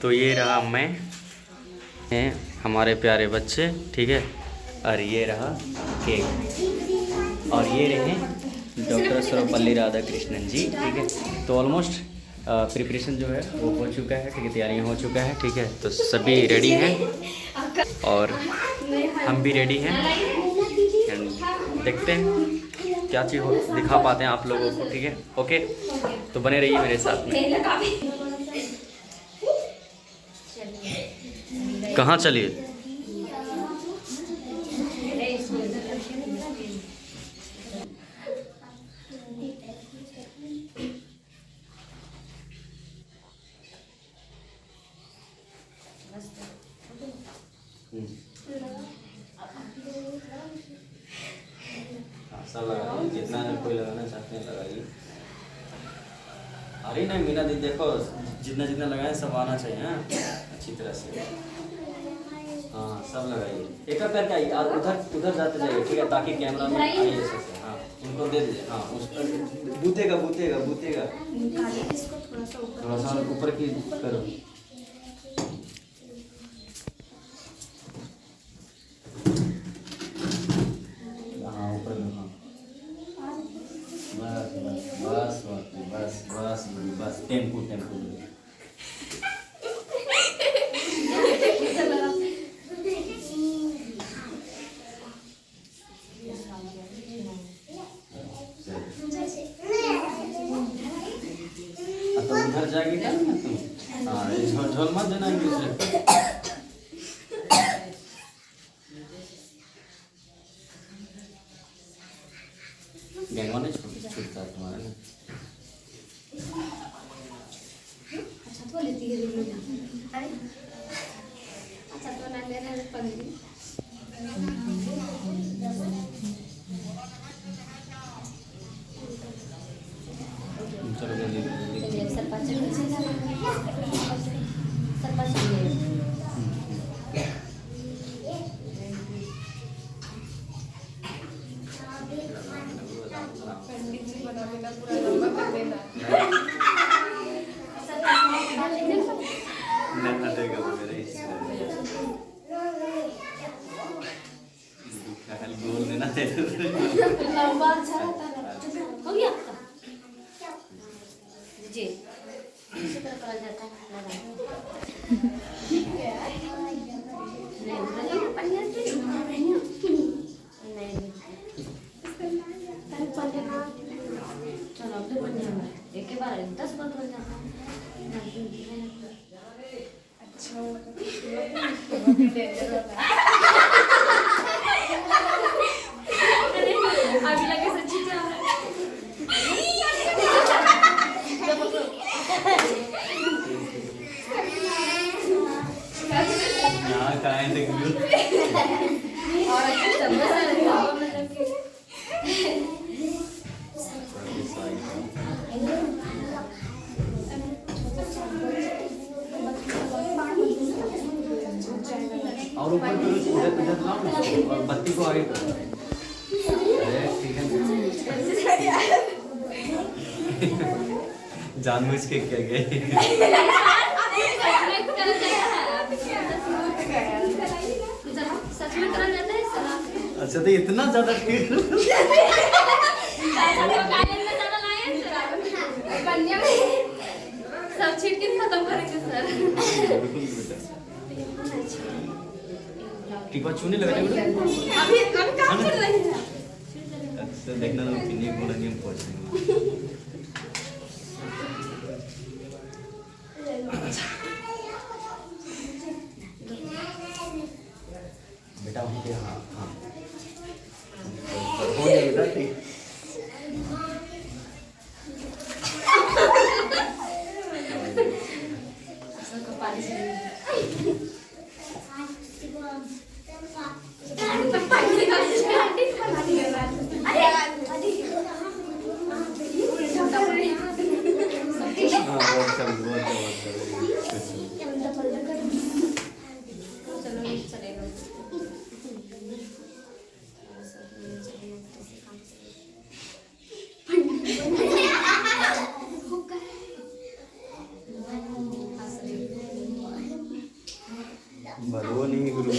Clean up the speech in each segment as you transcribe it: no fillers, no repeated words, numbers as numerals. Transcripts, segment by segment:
तो ये रहा मैं हैं हमारे प्यारे बच्चे, ठीक है। और ये रहा केक और ये रहे डॉक्टर सर्वपल्ली राधाकृष्णन जी, ठीक है। तो ऑलमोस्ट प्रिपरेशन जो है वो हो चुका है, ठीक है, तैयारियां हो चुका है, ठीक है। तो सभी रेडी हैं और हम भी रेडी हैं एंड देखते हैं क्या चीज़ हो दिखा पाते हैं आप लोगों को, ठीक है। ओके, तो बने रहिए मेरे साथ में। कहाँ चलिए? सब लगाइए, जितना कोई लगाना चाहते हैं लगाइए। अरे नहीं मीना दी, देखो जितना जितना लगाए सब आना चाहिए, हाँ अच्छी तरह से। हाँ सब लगाइए, एक करके आइए, उधर उधर जाते जाइए, ठीक है, ताकि कैमरा में आइए ऐसे से। हाँ उनको दे दीजिए, हाँ उस पर बूतेगा बूतेगा बूतेगा, थोड़ा सा ऊपर की करो। हाँ ऊपर में, हाँ बस बस बस बस बस टेम्पू टेम्पू। तो उधर जाके क्या ना तुम, हाँ झोल झोल मत देना एक दूसरे को। गैंगवा नहीं छूटता है तुम्हारा ना। अच्छा तो लेती है अरे अच्छा तो ना लेना है पनीर। चलो जल्दी जल्दी सरपंच गोल देना है लंबा अच्छा रहता है। हो गया जी, इसी तरह करा जाता है। चलो अब तो एक के बार 10 बार बन जाता है। अच्छा अभी लगे सच्ची जा रहा है। यहाँ कहाँ देख लो और अच्छा और ऊपर इधर लाओ ना और बत्ती को आगे करो। अरे ठीक है जानबूझ के क्या गए। सच में करा जाता है सर। अच्छा तो इतना ज्यादा सब छिटके खत्म करेंगे सर। ठीक बात छूने लगा अभी काम कर रहे हैं। अच्छा देखना ना किन्हीं को नहीं पहुंचेंगे। बेटा वहीं पे, हाँ हाँ हो गया बेटा ठीक। भलो नहीं गुरु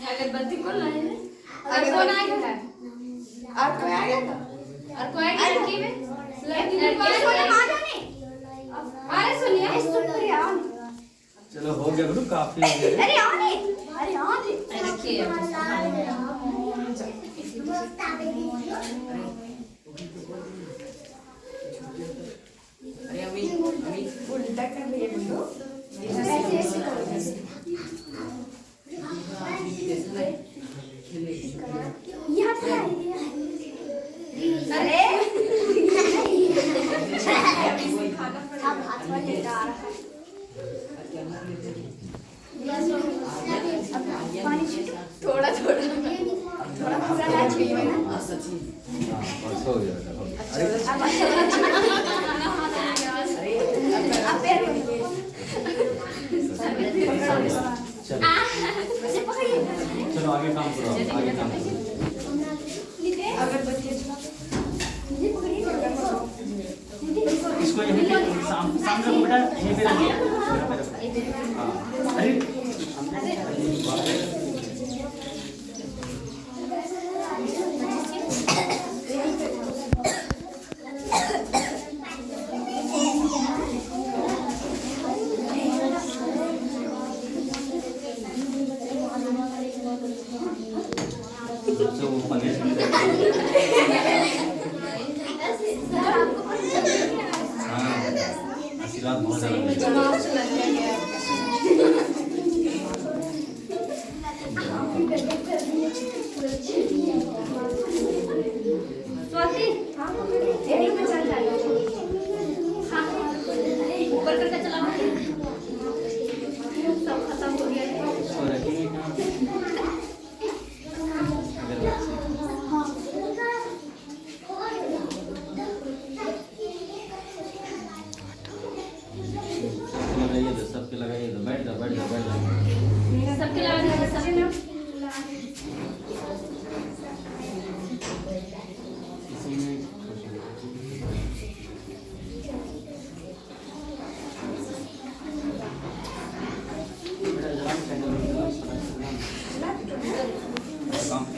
अगरबत्ती को लाए और कौन आएगा और कोई आएगा और कोई आएगा लड़की में लड़की को आ जाने अरे सुनिए इस तो पर आओ चलो हो गया गुरु काफी हो गया अरे आओ देखिए अरे अभी उल्टा कर रही है गुरु ऐसे करो यहाँ पे अरे हम हाथ में लेकर आ रहा है पानी थोड़ा थोड़ा थोड़ा पूरा ना चाहिए ना बस हो गया अब पैर चलो आगे काम करो आगे काम करो इसको यहीं पे सामने को बेटा यहीं पे रखिए हाँ अरे आशीर्वाद बहुत ऊपर करके चलाओ सब खत्म हो गया सबके लगाइए तो बैठ जाओ सबके लगा सबके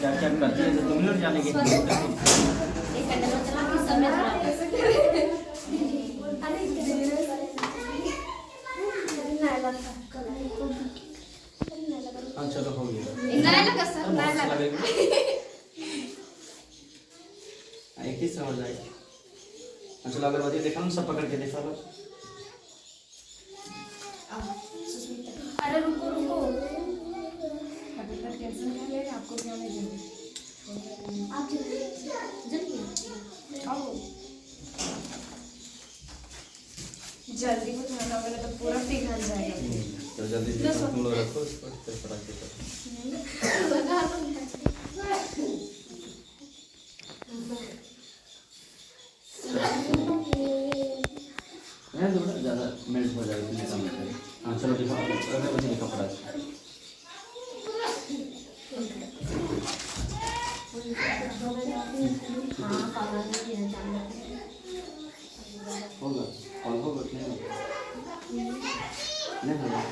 क्या क्या करती है तुम लोग जाने के हाँ चलो हो गया एक ही से हो जाएगा चलो अगरबत्ती देखा ना सब पकड़ के देखा लो अरे रुको रुको आपको क्या नहीं आप जल्दी कुछ खाना होगा तो पूरा पिघल जाएगा तो जल्दी से तुम लोग रखो इसको फिर पटाखे ज़्यादा मेल्ट हो जाएगा इसलिए कम करें हाँ चलो दिखाओ अगरबत्ती दिखाओ पटाखे होगा और होगा नहीं होगा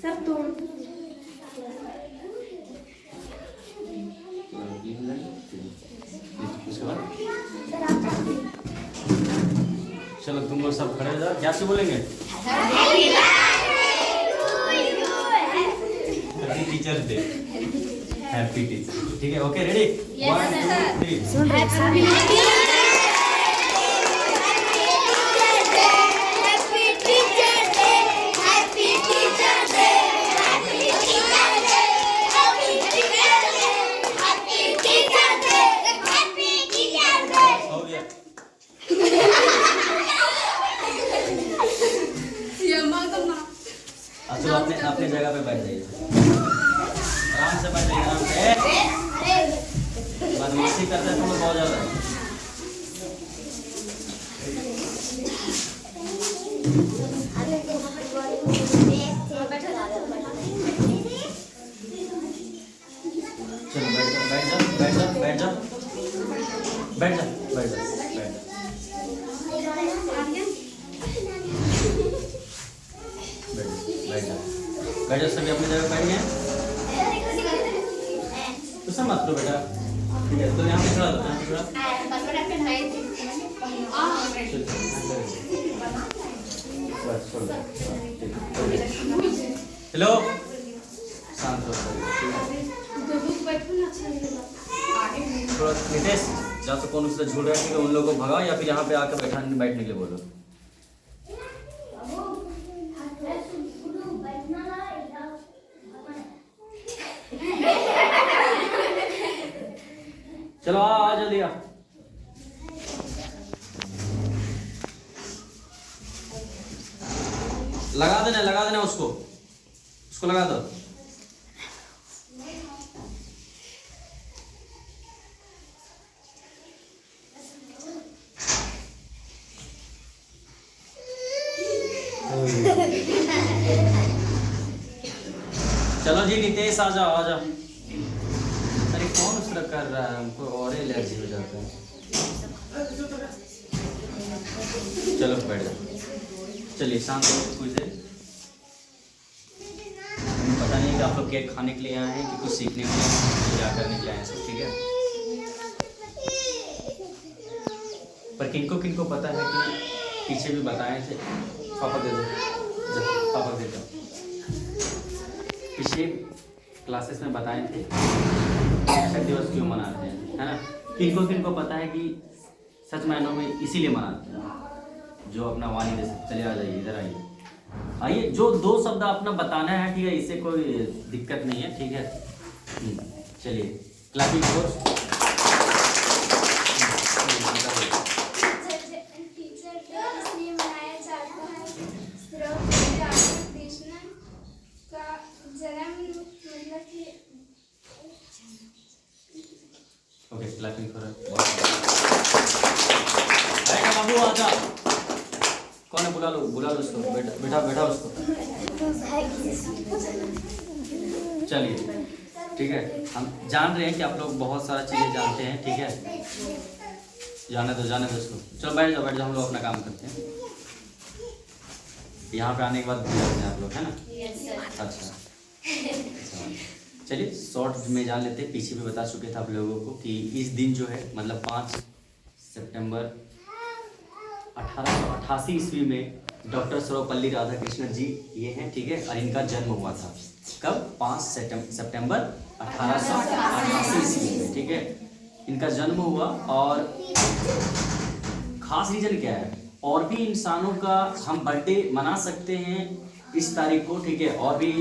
सब तोड़ चलो तुम लोग सब खड़े हो जाओ क्या से बोलेंगे happy teachers day happy teacher ठीक है ओके रेडी 1 2 3 चलो अपने जगह पे बैठ जाइए आराम से बैठ जाइए आराम से बदमाशी करते हैं तुम लोग बहुत ज़्यादा चलो बैठ जाओ बैठ जाओ बैठ जाओ बैठ जाओ बैठ जाओ बैठ जाओ बैठ जाओ सभी अपनी जगह बैठ गए। तो सब मत करो बेटा, ठीक है? तो यहाँ पे खड़ा दो, यहाँ पे खड़ा। बस छोड़ दो। हेलो, शांत हो सभी, थोड़ा नितेश या तो कौन उससे झूल रहा है, ठीक है? उन लोगों को भगाओ या फिर यहाँ पे आकर बैठने के लिए बोलो। चलो आ जल्दी आ। लगा देना उसको लगा दो। चलो जी नितेश आ जाओ। अरे कौन उस तरह कर रहा है, हमको और एलर्जी हो जाता है। चलो बैठ जाओ, चलिए शांत हो कुछ देर। पता नहीं कि आप लोग केक खाने के लिए आए हैं कि कुछ सीखने के लिए आए हैं, क्या करने के लिए आए हैं सब, ठीक है? पर किनको पता है कि पीछे भी बताए थे। पापा दे दो, पापा दे दो। पिछले क्लासेस में बताए थे शिक्षक दिवस क्यों मनाते हैं, है ना? किनको पता है कि सच मायनों में इसीलिए मनाते हैं, जो अपना वाणी दे सकते। चलिए आ जाइए, इधर आइए। जो 2 शब्द अपना बताना है, ठीक है? इससे कोई दिक्कत नहीं है, ठीक है? चलिए clapping force. Okay clapping for Babu आजा। कौन है? बुला लो उसको। बैठा उसको। चलिए ठीक है, हम जान रहे हैं कि आप लोग बहुत सारा चीज़ें जानते हैं, ठीक है? जाने दो उसको। चलो बैठ जाओ हम लोग अपना काम करते हैं। यहाँ पे आने के बाद भूल जाते हैं आप लोग, है ना? अच्छा चलिए शॉर्ट में जान लेते हैं। पीछे भी बता चुके थे आप लोगों को कि इस दिन जो है मतलब 5 सितंबर 1888 ईस्वी में डॉक्टर सर्वपल्ली राधाकृष्णन जी ये हैं, ठीक है? और इनका जन्म हुआ था कब? 5 सितंबर 1888 ईस्वी में, ठीक है? इनका जन्म हुआ। और खास रीजन क्या है? और भी इंसानों का हम बर्थडे मना सकते हैं इस तारीख को, ठीक है? और भी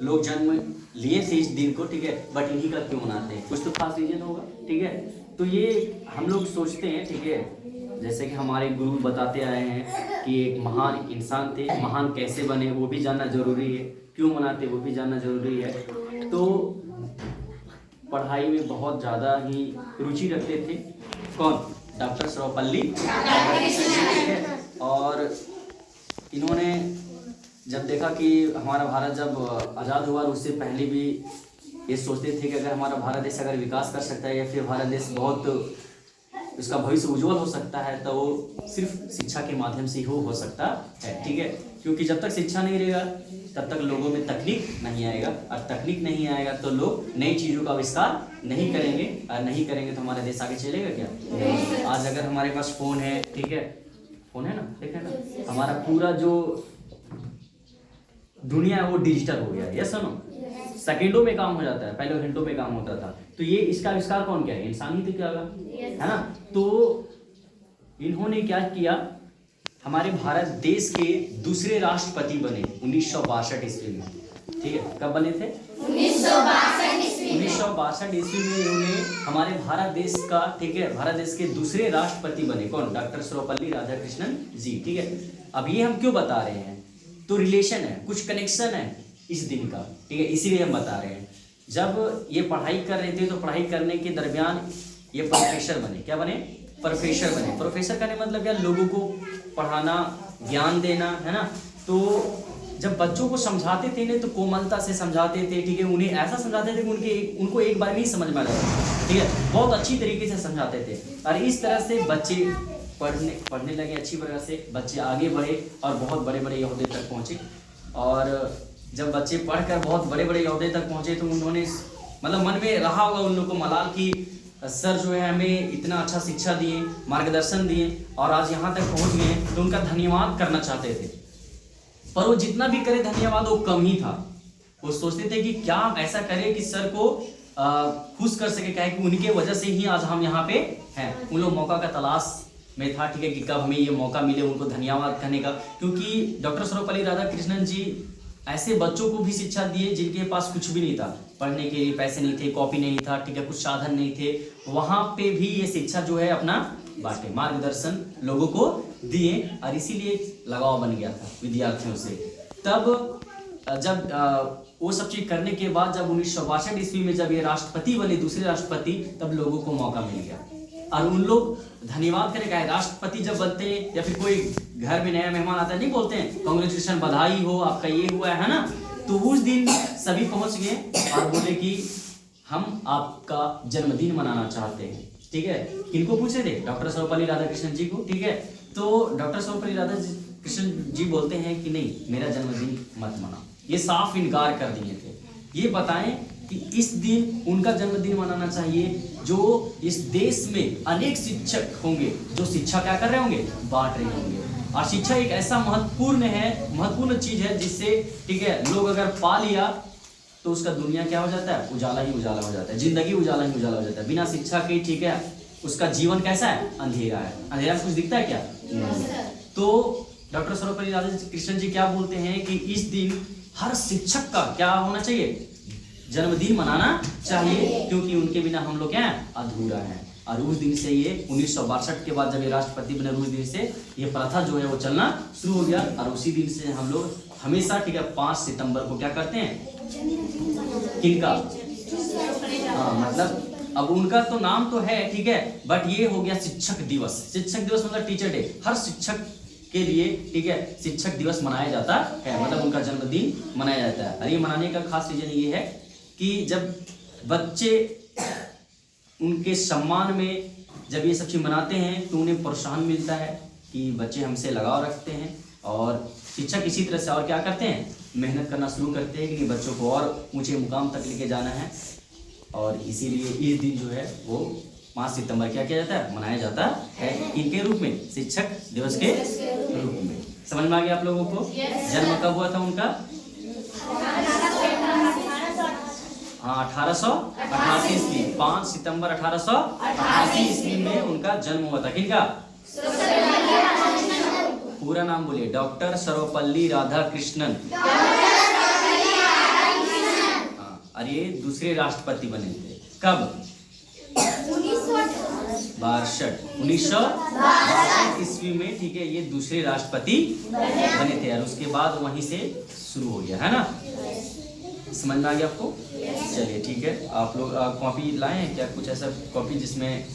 लोग जन्म लिए थे इस दिन को, ठीक है? बट इन्हीं का क्यों मनाते हैं? कुछ तो खास रीजन होगा, ठीक है? तो ये हम लोग सोचते हैं, ठीक है? जैसे कि हमारे गुरु बताते आए हैं कि एक महान इंसान थे, महान कैसे बने वो भी जानना जरूरी है, क्यों मनाते वो भी जानना जरूरी है। तो पढ़ाई में बहुत ज़्यादा ही रुचि रखते थे। कौन? डॉक्टर सर्वपल्ली। और इन्होंने जब देखा कि हमारा भारत जब आज़ाद हुआ, उससे पहले भी ये सोचते थे कि अगर हमारा भारत देश अगर विकास कर सकता है या फिर भारत देश बहुत उसका भविष्य उज्जवल हो सकता है, तो वो सिर्फ शिक्षा के माध्यम से ही हो सकता है, ठीक है? क्योंकि जब तक शिक्षा नहीं रहेगा तब तक लोगों में तकनीक नहीं आएगा, और तकनीक नहीं आएगा तो लोग नई चीज़ों का आविष्कार नहीं करेंगे, और नहीं करेंगे तो हमारा देश आगे चलेगा क्या? आज अगर हमारे पास फ़ोन है, ठीक है? फ़ोन है ना, देखें ना, हमारा पूरा जो दुनिया है वो डिजिटल हो गया है। यस सुनो, सेकंडों में काम हो जाता है, पहले घंटों में काम होता था। तो ये इसका आविष्कार कौन किया? इंसान ही तो किया होगा, है ना? तो इन्होंने क्या किया? हमारे भारत देश के दूसरे राष्ट्रपति बने 1962 ईस्वी में, ठीक है? कब बने थे? 1962 ईस्वी में इन्होंने हमारे भारत देश का, ठीक है, भारत देश के दूसरे राष्ट्रपति बने। कौन? डॉक्टर सर्वपल्ली राधाकृष्णन जी, ठीक है? अब ये हम क्यों बता रहे हैं? तो रिलेशन है, कुछ कनेक्शन है इस दिन का, ठीक है? इसीलिए हम बता रहे हैं। जब ये पढ़ाई कर रहे थे तो पढ़ाई करने के दरमियान ये प्रोफेसर बने। क्या बने? प्रोफेसर बने। प्रोफेसर का मतलब क्या, लोगों को पढ़ाना, ज्ञान देना, है ना। तो जब बच्चों को समझाते थे ना तो कोमलता से समझाते थे, ठीक है, उन्हें ऐसा समझाते थे कि उनको एक बार नहीं समझ में आता, ठीक है, बहुत अच्छी तरीके से समझाते थे। और इस तरह से बच्चे पढ़ने लगे, अच्छी तरह से बच्चे आगे बढ़े और बहुत बड़े बड़े ओहदे तक पहुँचे। और जब बच्चे पढ़कर बहुत बड़े बड़े ओहदे तक पहुँचे तो उन्होंने मतलब मन में रहा होगा उन लोग को मलाल कि सर जो है हमें इतना अच्छा शिक्षा दिए, मार्गदर्शन दिए और आज यहाँ तक पहुँच गए, तो उनका धन्यवाद करना चाहते थे। पर वो जितना भी करे धन्यवाद वो कम ही था। वो सोचते थे कि क्या ऐसा करे कि सर को खुश कर सके, क्या है कि उनके वजह से ही आज हम यहाँ पे हैं। उन लोग मौका का तलाश में था, ठीक है, कि कब हमें ये मौका मिले उनको धन्यवाद करने का। क्योंकि डॉक्टर सर्वपल्ली राधाकृष्णन जी ऐसे बच्चों को भी शिक्षा दिए जिनके पास कुछ भी नहीं था, पढ़ने के लिए पैसे नहीं थे, कॉपी नहीं था, ठीक है, कुछ साधन नहीं थे, वहाँ पे भी ये शिक्षा जो है अपना बांटे, मार्गदर्शन लोगों को दिए। और इसीलिए लगाव बन गया था विद्यार्थियों से। तब जब वो सब चीज करने के बाद जब 1962 ईस्वी में जब ये राष्ट्रपति बने, दूसरे राष्ट्रपति, तब लोगों को मौका मिल गया और उन लोग धन्यवाद करें। क्या राष्ट्रपति जब बनते हैं या फिर कोई घर में नया मेहमान आता है, नहीं बोलते हैं कांग्रेचुलेशन, बधाई हो, आपका ये हुआ है ना। तो उस दिन सभी पहुंच गए और बोले कि हम आपका जन्मदिन मनाना चाहते हैं, ठीक है। किनको पूछे थे? डॉक्टर सर्वपल्ली राधाकृष्णन जी को, ठीक है। तो डॉक्टर सर्वपल्ली राधाकृष्णन जी बोलते हैं कि नहीं, मेरा जन्मदिन मत मनाओ, ये साफ इनकार कर दिए थे। ये बताएं कि इस दिन उनका जन्मदिन मनाना चाहिए जो इस देश में अनेक शिक्षक होंगे जो शिक्षा क्या कर रहे होंगे, बांट रहे होंगे। और शिक्षा एक ऐसा महत्वपूर्ण चीज है जिससे, ठीक है, लोग अगर पा लिया तो उसका दुनिया क्या हो जाता है, उजाला ही उजाला हो जाता है, जिंदगी उजाला ही उजाला हो जाता है। बिना शिक्षा के, ठीक है, उसका जीवन कैसा है, अंधेरा है। अंधेरा में कुछ दिखता है क्या? तो डॉक्टर सर्वपल्ली राधाकृष्णन जी क्या बोलते हैं कि इस दिन हर शिक्षक का क्या होना चाहिए, जन्मदिन मनाना चाहिए, क्योंकि उनके बिना हम लोग क्या है, अधूरा है। और उस दिन से ये 1962 के बाद जब ये राष्ट्रपति बने, उस दिन से ये प्रथा जो है वो चलना शुरू हो गया। और उसी दिन से हम लोग हमेशा, ठीक है, 5 सितंबर को क्या करते हैं, किनका, हाँ, मतलब अब उनका तो नाम तो है, ठीक है, बट ये हो गया शिक्षक दिवस। शिक्षक दिवस मतलब टीचर डे, हर शिक्षक के लिए, ठीक है, शिक्षक दिवस मनाया जाता है, मतलब उनका जन्मदिन मनाया जाता है। और ये मनाने का खास रीजन ये है कि जब बच्चे उनके सम्मान में जब ये सब चीज मनाते हैं तो उन्हें प्रोत्साहन मिलता है कि बच्चे हमसे लगाव रखते हैं। और शिक्षक इसी तरह से और क्या करते हैं, मेहनत करना शुरू करते हैं कि बच्चों को और ऊंचे मुकाम तक लेके जाना है। और इसीलिए इस दिन जो है वो 5 सितंबर क्या किया जाता है, मनाया जाता है, इनके रूप में, शिक्षक दिवस के रूप में। समझ में आ गया आप लोगों को? जन्म कब हुआ था उनका? हाँ, 1888 ईस्वी, 5 सितंबर 1888 ईस्वी में उनका जन्म हुआ था। किनका? पूरा नाम बोलिए, डॉक्टर सर्वपल्ली राधाकृष्णन। हाँ, और ये दूसरे राष्ट्रपति बने थे कब? 1962 ईस्वी में, ठीक है, ये दूसरे राष्ट्रपति बने थे। और उसके बाद वहीं से शुरू हो गया, है ना। समझ में आ गया आपको? चलिए ठीक है, आप लोग कॉपी लाए हैं क्या, कुछ ऐसा कॉपी जिसमें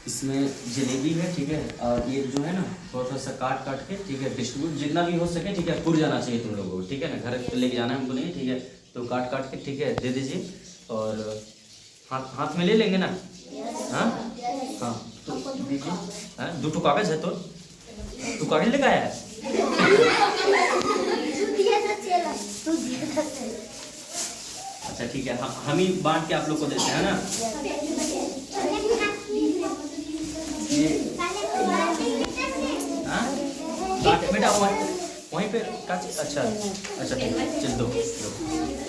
इसमें जलेबी है, ठीक है, और ये जो है ना थोड़ा सा काट के, ठीक है, डिस्ट्रीब्यूट जितना भी हो सके, ठीक है, पुर जाना चाहिए तुम लोगों को, ठीक है ना, घर लेके जाना है हमको नहीं, ठीक है, तो काट के, ठीक है, दे दीजिए। और हाथ में ले लेंगे ना, हाँ हाँ, तो दीजिए। हाँ, 2 कागज है, तो कागज लेकर आया है। अच्छा ठीक है, हम ही बांट के आप लोग को देते हैं ना। ये हाँ बेटा वहीं पे काट। अच्छा ठीक है, चल दो।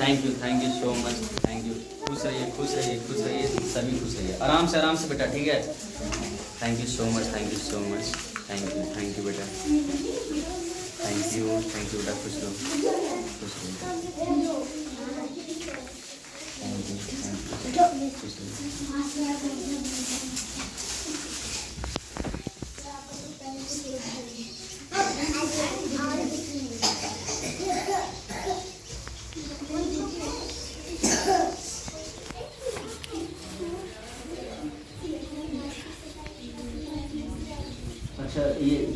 Thank you so much, thank you. खुश रहिए, सभी खुश रहिए, आराम से बेटा, ठीक है। Thank you so much, thank you बेटा, थैंक यू बेटा, खुश रहो।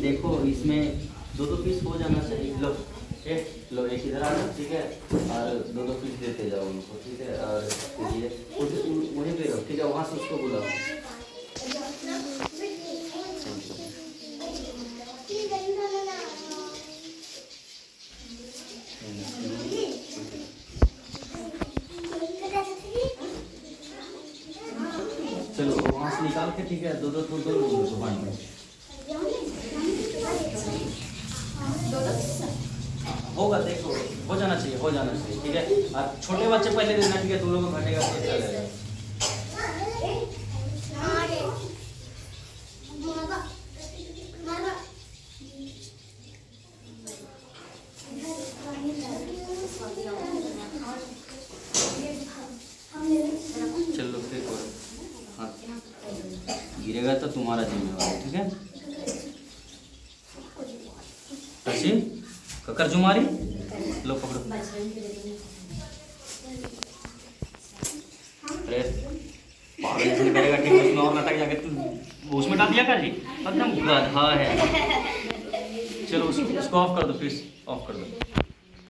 देखो इसमें 2-2 पीस हो जाना चाहिए। लो लो एक इधर आ जाओ, ठीक है, और 2-2 पीस देते जाओ उनको, ठीक है। और ये वहीं पे रहो, ठीक है, वहाँ से उसको बुलाओ। चलो वहाँ से निकाल के, ठीक है, 2-2 दुकान में होगा। देखो हो जाना चाहिए, हो जाना चाहिए, ठीक है। और छोटे बच्चे पहले देना, ठीक है, तुम लोग को घटेगा तो चलेगा। चलो फिर करो। हाँ गिरेगा तो तुम्हारा जिम्मेवार, ठीक है। हसीन ककर जुमारी लो पकड़ो। अरे पागल जैसे करेगा, ठीक है, उसमें और नाटक जाके तुम उसमें डाल दिया कर जी, एकदम गधा है। चलो उसको ऑफ कर दो, प्लीज ऑफ कर दो।